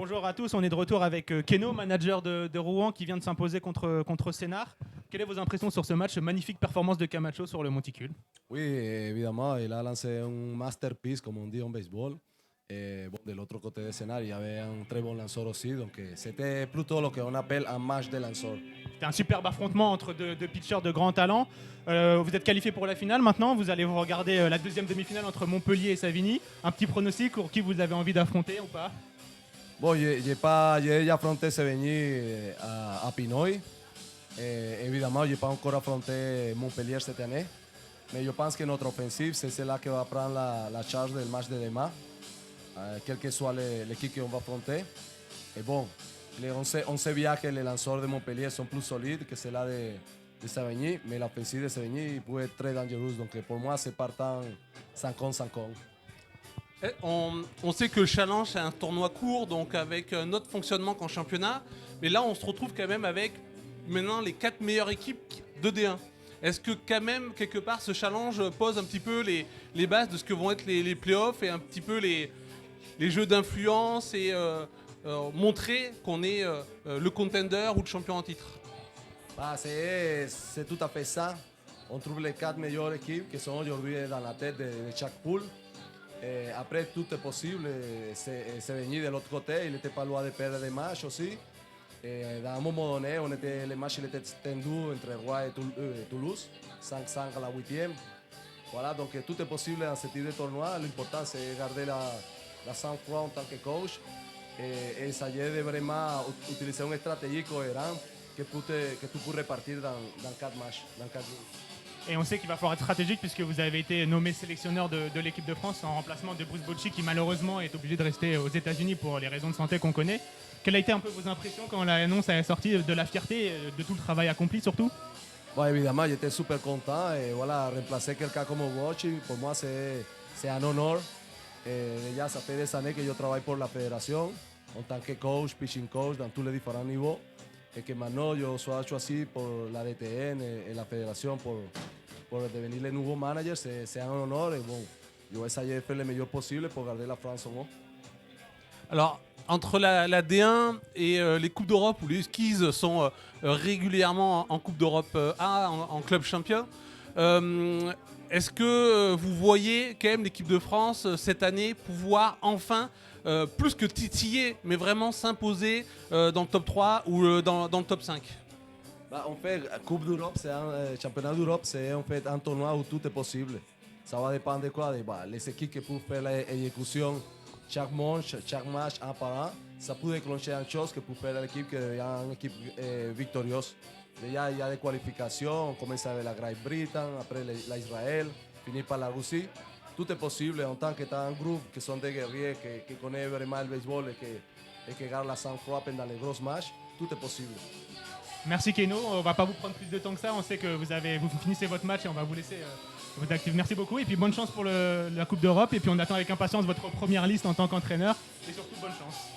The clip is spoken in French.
Bonjour à tous, on est de retour avec Keno, manager de Rouen, qui vient de s'imposer contre Sénart. Quelles sont vos impressions sur ce match? Magnifique performance de Camacho sur le monticule. Oui, évidemment, il a lancé un masterpiece, comme on dit en baseball. Et bon, de l'autre côté du scénario, il y avait un très bon lanceur aussi. Donc, c'était plutôt ce qu'on appelle un match de lanceurs. C'était un superbe affrontement entre deux pitchers de grand talent. Vous êtes qualifié pour la finale maintenant. Vous allez vous regarder la deuxième demi-finale entre Montpellier et Savigny. Un petit pronostic pour qui vous avez envie d'affronter ou pas? Bon, j'ai déjà affronté Sevigny à Pinoy. Évidemment, je n'ai pas encore affronté Montpellier cette année. Mais je pense que notre offensive, c'est celle qui va prendre la charge du match de demain, quelle que soit l'équipe qu'on va affronter. Et bon, on sait bien que les lanceurs de Montpellier sont plus solides que ceux-là de Savigny, mais l'offensive de Savigny peut être très dangereuse. Donc pour moi, c'est partant 50-50. On sait que le challenge c'est un tournoi court, donc avec notre fonctionnement qu'en championnat. Mais là, on se retrouve quand même avec maintenant les 4 meilleures équipes de D1. Est-ce que quand même, quelque part, ce challenge pose un petit peu les bases de ce que vont être les playoffs et un petit peu les jeux d'influence et montrer qu'on est le contender ou le champion en titre? Bah, c'est tout à fait ça. On trouve les 4 meilleures équipes qui sont aujourd'hui dans la tête de chaque poule. Et après, tout est possible. C'est venu de l'autre côté. Il n'était pas loin de perdre des matchs aussi. Et dans un moment donné, les matchs étaient tendus entre Rouen et Toulouse, 5-5 à la 8e. Voilà, donc tout est possible dans ce type de tournoi. L'important, c'est garder la sang-froid en tant que coach et essayer de vraiment utiliser une stratégie cohérente que tu peux repartir dans 4 matchs, dans 4 jours. Et on sait qu'il va falloir être stratégique puisque vous avez été nommé sélectionneur de l'équipe de France en remplacement de Bruce Bocci qui malheureusement est obligé de rester aux États-Unis pour les raisons de santé qu'on connaît. Quelles a été un peu vos impressions quand l'annonce est sortie, de la fierté, de tout le travail accompli surtout? Bon, évidemment, j'étais super content et voilà, remplacer quelqu'un comme Bocci, pour moi c'est un honneur. Et déjà, ça fait des années que je travaille pour la fédération en tant que coach, pitching coach dans tous les différents niveaux. Et que maintenant je sois choisi pour la DTN et la fédération pour devenir le nouveau manager, c'est un honneur. Et bon, je vais essayer de faire le meilleur possible pour garder la France en haut. Alors, entre la D1 et les Coupes d'Europe où les Huskies sont régulièrement en Coupe d'Europe A, en club champion, est-ce que vous voyez quand même l'équipe de France cette année pouvoir enfin, plus que titiller, mais vraiment s'imposer dans le top 3 ou dans le top 5? Bah, en fait, Coupe d'Europe, championnat d'Europe, c'est en fait un tournoi où tout est possible. Ça va dépendre de quoi? Les équipes qui peuvent faire l'exécution chaque match, un par un, ça peut déclencher une chose que peut faire l'équipe qui est une équipe victorieuse. Déjà, il y a des qualifications, on commence avec la Grande-Bretagne, après l'Israël, finir par la Russie. Tout est possible en tant que tu as un groupe qui sont des guerriers, qui connaissent vraiment le baseball et qui gardent la sang-froid pendant les gros matchs. Tout est possible. Merci Keno, on va pas vous prendre plus de temps que ça, on sait que vous finissez votre match et on va vous laisser vous activer. Merci beaucoup et puis bonne chance pour la Coupe d'Europe et puis on attend avec impatience votre première liste en tant qu'entraîneur et surtout bonne chance.